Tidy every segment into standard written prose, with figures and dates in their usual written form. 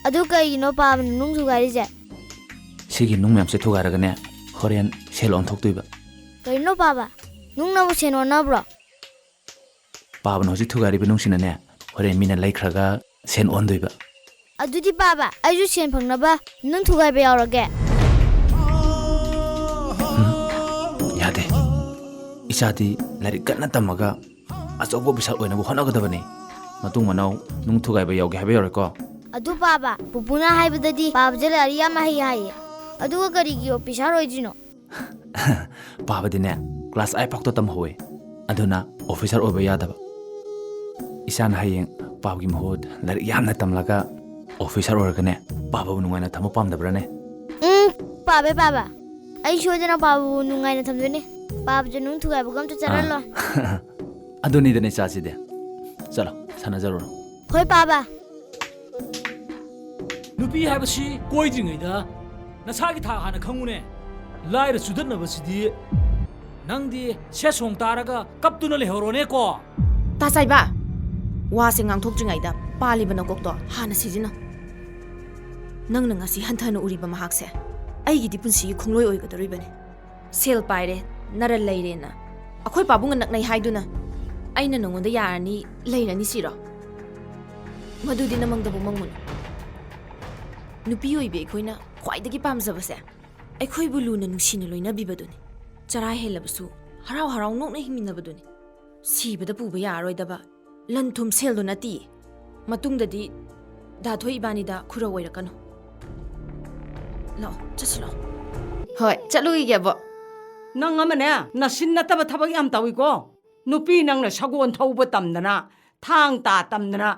ꯑꯗꯨ ꯀꯩꯒꯤꯅꯣ ꯄꯥꯕꯅ ꯅꯨꯡ ꯊꯨꯒꯥꯏꯔꯤꯁꯦ? ꯁꯤꯒꯤ ꯅꯨꯡ ꯃꯌꯥꯝꯁꯦ ꯊꯨꯒꯥꯏꯔꯒꯅꯦ ꯍꯣꯔꯦꯟ ꯁꯦꯜ ꯑꯣꯟꯊꯣꯛꯇꯣꯏꯕ. ꯀꯩꯅꯣ ꯄꯥꯕ? ꯅꯨꯡꯅꯕꯨ ꯁꯦꯟ ꯑꯣꯟꯅꯕ꯭ꯔꯣ? ꯄꯥꯕꯅ ꯍꯧꯖꯤꯛ ꯊꯨꯒꯥꯏꯔꯤꯕ ꯅꯨꯡꯁꯤꯅꯅꯦ ꯍꯣꯔꯦꯟ ꯃꯤꯅ ꯂꯩꯈ꯭ꯔꯒ ꯁꯦꯟ ꯑꯣꯟꯗꯣꯏꯕ. ꯑꯗꯨꯗꯤ ꯄꯥꯕ ꯑꯩꯁꯨ ꯁꯦꯟ ꯐꯪꯅꯕ ꯅꯨꯡ ꯊꯨꯒꯥꯏꯕ ꯌꯥꯎꯔꯒꯦ. ꯌꯥꯗꯦ. 이자디 라이릭 끝나 땀마가 아저거 비쌀 오이나고 혼나거든요. 마tung 만au nung thugai ba yauge habe yorko. ꯑꯗꯨ ꯄꯥꯕ ꯄꯨꯄꯨꯅ ꯍꯥꯏꯕꯗꯗꯤ ꯄꯥꯕꯁꯦ ꯂꯥꯏꯔꯤꯛ ꯌꯥꯝ ꯍꯩ ꯍꯥꯏꯌꯦ. ꯑꯗꯨꯒ ꯀꯔꯤꯒꯤ ꯑꯣꯐꯤꯁꯥꯔ ꯑꯣꯏꯗ꯭ꯔꯤꯅꯣ? ꯄꯥꯕꯗꯤꯅꯦ ꯀ꯭ꯂꯥꯁ 8 ꯐꯥꯎꯇ ꯇꯝꯍꯧꯋꯦ. ꯑꯗꯨꯅ ꯑꯣꯐꯤꯁꯥꯔ ꯑꯣꯏꯕ ꯌꯥꯗꯕ. 이사는 하ꯌꯦꯡ ꯄꯥꯕꯒꯤ ꯃꯍꯨꯠ ꯂꯥꯏꯔꯤꯛ ꯌꯥꯝꯅ ꯇꯝꯂꯒ ꯑꯣꯐꯤꯁꯥꯔ ꯑꯣꯏꯔꯒꯅꯦ ꯄꯥꯕꯕꯨ ꯅꯨꯡꯉꯥꯏꯅ ꯊꯝꯕ ꯄꯥꯝꯗꯕ꯭ꯔꯥꯅꯦ? ꯄꯥꯕ ꯑꯩ ꯁꯣꯏꯗꯅ ꯄꯥꯕꯕꯨ ꯅꯨꯡꯉꯥꯏꯅ ꯊꯝꯗꯣꯏꯅꯦ. ꯄꯥꯕꯁꯦ ꯅꯨꯡ ꯊꯨꯒꯥꯏꯕꯒ ꯑꯝꯇ ꯆꯠꯍꯜꯂꯣꯏ. ꯑꯗꯨꯅꯤꯗꯅꯦ ꯆꯥꯁꯤꯗꯤ. ꯆꯠꯂꯣ ꯁꯥꯟꯅꯖꯔꯨꯔꯣ. ꯍꯣꯏ ꯄꯥꯕ. 누비 하버시 꼬이징이다. 나사기 다 하나 강문에 라이를 주던나 버시디. 낭디 세송 따라가 갑두나 레허로네고. 따사이바. 와세 ꯉꯥꯡꯊꯣꯛꯇ꯭ꯔꯤꯉꯩꯗ ꯄꯥꯜꯂꯤꯕ ꯅꯀꯣꯛꯇꯣ ꯍꯥꯟꯅ ꯁꯤꯖꯤꯟꯅꯧ. ꯅꯪꯅ ꯉꯁꯤ ꯍꯟꯊꯅ ꯎꯔꯤꯕ ꯃꯍꯥꯛꯁꯦ ꯑꯩꯒꯤꯗꯤ ꯄꯨꯟꯁꯤꯒꯤ ꯈꯣꯡꯂꯣꯏ ꯑꯣꯏꯒꯗꯧꯔꯤꯕꯅꯤ. ꯁꯦꯜ ꯄꯥꯏꯔꯦ ꯅꯔ ꯂꯩꯔꯦꯅ ꯑꯩꯈꯣꯏ ꯄꯥꯕꯨꯡꯒ ꯅꯛꯅꯩ ꯍꯥꯏꯗꯨꯅ ꯑꯩꯅ ꯅꯉꯣꯟꯗ ꯌꯥꯔꯅꯤ ꯂꯩꯔꯅꯤ ꯁꯤꯔꯣ? ꯃꯗꯨꯗꯤ ꯅꯃꯪꯗꯕꯨ ꯃꯪꯃꯨꯅꯨ. ꯅꯨꯄꯤ ꯑꯣꯏꯕꯤ ꯑꯩꯈꯣꯏꯅ ꯈ꯭ꯋꯥꯏꯗꯒꯤ ꯄꯥꯝꯖꯕꯁꯦ ꯑꯩꯈꯣꯏꯕꯨ ꯂꯨꯅ ꯅꯨꯡꯁꯤꯅ ꯂꯣꯏꯅꯕꯤꯕꯗꯨꯅꯤ. ꯆꯔꯥ ꯍꯦꯜꯂꯕꯁꯨ ꯍꯔꯥꯎ ꯍꯔꯥꯎ ꯅꯣꯛꯅ ꯍꯤꯡꯃꯤꯟꯅꯕꯗꯨꯅꯤ. ꯁꯤꯕꯗ ꯄꯨꯕ ꯌꯥꯔꯣꯏꯗꯕ ꯂꯟ ꯊꯨꯝ ꯁꯦꯜꯗꯨ ꯅꯠꯇꯦ. ꯃꯇꯨꯡꯗꯗꯤ ꯗꯥꯊꯣꯏ ꯏꯕꯥꯅꯤꯗ ꯈꯨꯔꯧ ꯑꯣꯏꯔꯛꯀꯅꯨ. ꯂꯥꯛꯑꯣ ꯆꯠꯁꯤ ꯂꯥꯛꯑꯣ. ꯍꯣꯏ ꯆꯠꯂꯨꯏꯒꯦꯕꯣ. ꯅꯪ ꯑꯃꯅꯦ ꯅꯁꯤꯟ ꯅꯠꯇꯕ ꯊꯕꯛ ꯌꯥꯝ ꯇꯧꯏꯀꯣ. ꯅꯨꯄꯤ ꯅꯪꯅ ꯁꯒꯣꯜ ꯊꯧꯕ ꯇꯝꯗꯅ ꯊꯥꯡ ꯇꯥ ꯇꯝꯗꯅ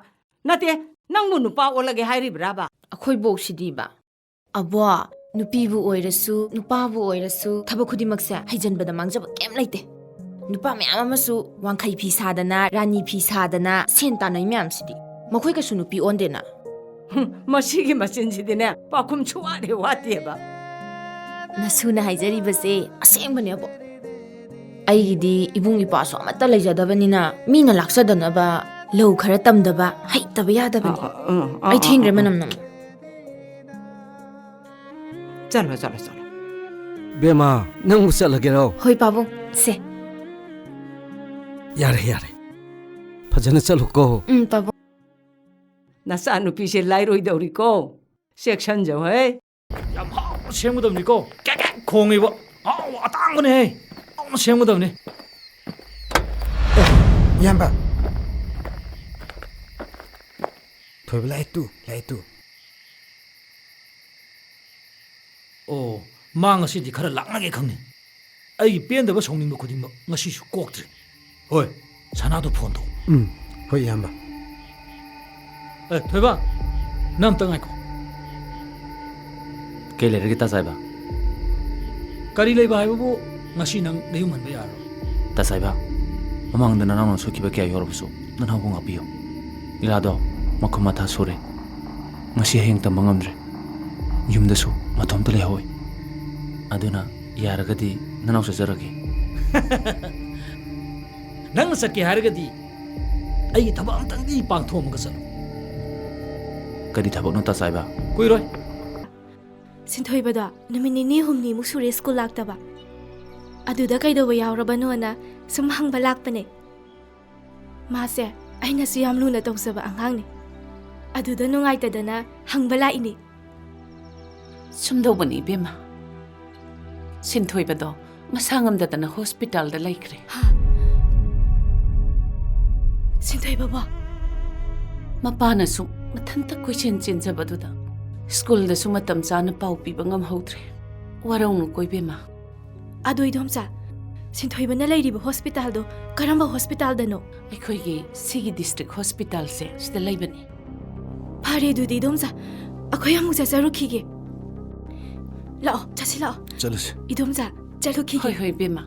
ꯅꯠꯇꯦ ꯅꯪꯕꯨ ꯅꯨꯄꯥ ꯑꯣꯜꯂꯒꯦ ꯍꯥꯏꯔꯤꯕ꯭ꯔꯥꯕ? ꯑꯩꯈꯣꯏ ꯕꯣꯛꯁꯤꯗꯤꯕ ꯑꯕꯣ ꯅꯨꯄꯤꯕꯨ ꯑꯣꯏꯔꯁꯨ ꯅꯨꯄꯥꯕꯨ ꯑꯣꯏꯔꯁꯨ ꯊꯕꯛ ꯈꯨꯗꯤꯡꯃꯛꯁꯦ ꯍꯩꯖꯟꯕꯗ ꯃꯥꯡꯖꯕ ꯀꯩꯝ ꯂꯩꯇꯦ. ꯅꯨꯄꯥ ꯃꯌꯥꯝ ꯑꯃꯁꯨ ꯋꯥꯡꯈꯩ ꯐꯤ ꯁꯥꯗꯅ ꯔꯥꯅꯤ ꯐꯤ ꯁꯥꯗꯅ ꯁꯦꯟ ꯇꯥꯟꯅꯩ ꯃꯌꯥꯝꯁꯤꯗꯤ ꯃꯈꯣꯏ ꯀꯩꯁꯨ ꯅꯨꯄꯤ ꯑꯣꯟꯗꯦꯅ. ꯃꯁꯤꯒꯤ ꯃꯆꯤꯟꯁꯤꯗꯤꯅꯦ ꯄꯥꯈꯨꯝ ꯁꯨꯋꯥꯠ ꯍꯦꯛ ꯋꯥꯠꯇꯦꯕ. ꯅꯁꯨꯅ ꯍꯥꯏꯖꯔꯤꯕꯁꯦ ꯑꯁꯦꯡꯕꯅꯦꯕꯣ. ꯑꯩꯒꯤꯗꯤ ꯏꯕꯨꯡ ꯏꯄꯥꯁꯨ ꯑꯃꯠꯇ ꯂꯩꯖꯗꯕꯅꯤꯅ ꯃꯤꯅ ꯂꯥꯛꯆꯗꯅꯕ ꯂꯧ ꯈꯔ ꯇꯝꯗꯕ ꯍꯩꯇꯕ ꯌꯥꯗꯕꯅꯤ. ꯑꯩ ꯊꯦꯡꯈ꯭ꯔꯦ ꯃꯅꯝ ꯅꯝ. ꯆꯠꯂꯣ ꯆꯠꯂꯣ ꯆꯠꯂꯣ. ꯕꯦꯃꯥ ꯅꯪꯕꯨ ꯆꯠꯂꯒꯦꯔꯣ? ꯍꯣꯏ ꯄꯥꯕꯨꯡ ꯁꯦ. ꯌꯥꯔꯦ ꯐꯖꯅ ꯆꯠꯂꯨꯀꯣ. ꯄꯥꯕꯨꯡ. ꯅꯆꯥ ꯅꯨꯄꯤꯁꯦ ꯂꯥꯏꯔꯣꯏꯗꯧꯔꯤꯀꯣ. ꯆꯦꯛꯁꯟꯖꯧꯍꯦ. ꯌꯥꯝ ꯍꯥꯎꯅ ꯁꯦꯝꯒꯗꯕꯅꯤꯀꯣ. ꯀꯦꯛ ꯈꯣꯡꯉꯤꯕ. ꯍꯥꯎ ꯑꯇꯥꯡꯕꯅꯦꯍꯦ. ꯍꯥꯎꯅ ꯁꯦꯝꯒꯗꯕꯅꯤ. ꯏꯌꯥꯝꯕ ꯊꯣꯏꯕ ꯂꯥꯛꯑꯦ ꯇꯨ. ꯑꯣ ꯃꯥ ꯉꯁꯤꯗꯤ ꯈꯔ ꯂꯥꯛꯅꯒꯦ ꯈꯪꯅꯤ. ꯑꯩꯒꯤ ꯄꯦꯟꯗꯕ ꯁꯥꯎꯅꯤꯡꯕ ꯈꯨꯗꯤꯡꯃꯛ ꯉꯁꯤꯁꯨ ꯀꯣꯛꯇ꯭ꯔꯤ. ꯍꯣꯏ ꯁꯅꯥꯗꯣ ꯐꯣꯟ ꯇꯧ. ꯍꯣꯏ ꯏꯌꯥꯝꯕ. ꯊꯣꯏꯕ ꯅꯪ ꯑꯝꯇ ꯉꯥꯏꯈꯣ. ꯀꯩ ꯂꯩꯔꯒꯦ ꯇꯥꯁꯥꯏꯕ? ꯀꯔꯤ ꯂꯩꯕ ꯍꯥꯏꯕꯕꯨ ꯉꯁꯤ ꯅꯪ ꯅꯌꯨꯝ ꯍꯟꯕ ꯌꯥꯔꯣꯏ. ꯇꯥꯁꯥꯏꯕ ꯃꯃꯥꯡꯗ ꯅꯅꯥꯎꯅ ꯁꯣꯏꯈꯤꯕ ꯀꯌꯥ ꯌꯥꯎꯔꯕꯁꯨ ꯅꯅꯥꯎꯕꯨ ꯉꯥꯛꯄꯤꯌꯨ. ꯏꯂꯥꯗꯣ ꯃꯈꯨꯝ ꯃꯊꯥ ꯁꯨꯔꯦ. ꯉꯁꯤ ꯍꯌꯦꯡ ꯇꯝꯕ ꯉꯝꯗ꯭ꯔꯦ. ꯌꯨꯝꯗꯁꯨ ꯃꯇꯣꯝꯇ ꯂꯩꯍꯧꯋꯤ. ꯑꯗꯨꯅ ꯌꯥꯔꯒꯗꯤ ꯅꯅꯥꯎ ꯆꯠꯆꯔꯒꯦ. ꯅꯪꯅ ꯆꯠꯀꯦ ꯍꯥꯏꯔꯒꯗꯤ ꯑꯩꯒꯤ ꯊꯕꯛ ꯑꯝꯇꯪꯗꯤ ꯄꯥꯡꯊꯣꯛꯑꯝꯃꯒ ꯆꯠꯂꯨ. ꯀꯔꯤ ꯊꯕꯛꯅꯣ ꯇꯥꯁꯥꯏꯕ? ꯀꯨꯏꯔꯣꯏ. ꯁꯤꯟꯊꯣꯏꯕꯗꯣ ꯅꯨꯃꯤꯠ ꯅꯤꯅꯤ ꯍꯨꯝꯅꯤꯃꯨꯛ ꯁꯨꯔꯦ ꯁ꯭ꯀꯨꯜ ꯂꯥꯛꯇꯕ. ꯑꯗꯨꯗ ꯀꯩꯗꯧꯕ ꯌꯥꯎꯔꯕꯅꯣꯅ ꯁꯨꯝ ꯍꯪꯕ ꯂꯥꯛꯄꯅꯦ. ꯃꯥꯁꯦ ꯑꯩꯅꯁꯨ ꯌꯥꯝ ꯂꯨꯅ ꯇꯧꯖꯕ ꯑꯉꯥꯡꯅꯦ. ꯑꯗꯨꯗ ꯅꯨꯡꯉꯥꯏꯇꯗꯅ ꯍꯪꯕ ꯂꯥꯛꯏꯅꯦ. ꯁꯨꯝꯗꯧꯕꯅꯤ ꯏꯕꯦꯝꯃ. ꯁꯤꯟꯊꯣꯏꯕꯗꯣ ꯃꯁꯥ ꯉꯝꯗꯗꯅ ꯍꯣꯁꯄꯤꯇꯥꯜꯗ ꯂꯩꯈ꯭ꯔꯦ. ꯁꯤꯟꯊꯣꯏꯕꯕꯣ? ꯃꯄꯥꯅꯁꯨ ꯃꯊꯟꯇ ꯀꯣꯏꯆꯦꯟ ꯆꯦꯟꯖꯕꯗꯨꯗ ꯁ꯭ꯀꯨꯜꯗꯁꯨ ꯃꯇꯝ ꯆꯥꯅ ꯄꯥꯎ ꯄꯤꯕ ꯉꯝꯍꯧꯗ꯭ꯔꯦ. ꯋꯥꯔꯧꯅꯨꯀꯣ ꯏꯕꯦꯝꯃ. ꯑꯗꯣ ꯏꯗꯣꯝꯆꯥ ꯁꯤꯟꯊꯣꯏꯕꯅ ꯂꯩꯔꯤꯕ ꯍꯣꯁꯄꯤꯇꯥꯜꯗꯣ ꯀꯔꯝꯕ ꯍꯣꯁꯄꯤꯇꯥꯜꯗꯅꯣ? ꯑꯩꯈꯣꯏꯒꯤ ꯁꯤꯒꯤ ꯗꯤꯁꯇ꯭ꯔꯤꯛ ꯍꯣꯁꯄꯤꯇꯥꯜꯁꯦ ꯁꯤꯗ ꯂꯩꯕꯅꯤ. ꯐꯔꯦ ꯑꯗꯨꯗꯤ ꯏꯗꯣꯝꯆꯥ ꯑꯩꯈꯣꯏ ꯑꯃꯨꯛ ꯆꯠꯆꯔꯨꯈꯤꯒꯦ. ꯂꯥꯛꯑꯣ ꯆꯠꯁꯤ ꯂꯥꯛꯑꯣ. ꯆꯠꯂꯁꯤ. 이돔자 짤로키기. ꯍꯣꯏ ꯏꯕꯦꯝꯃ.